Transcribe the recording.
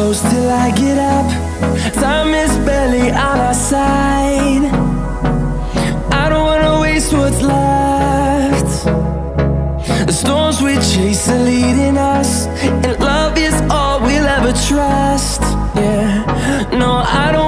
close till I get up. Time is barely on our side. I don't wanna waste what's left. The storms we chase are leading us, and love is all we'll ever trust. Yeah, no, I don't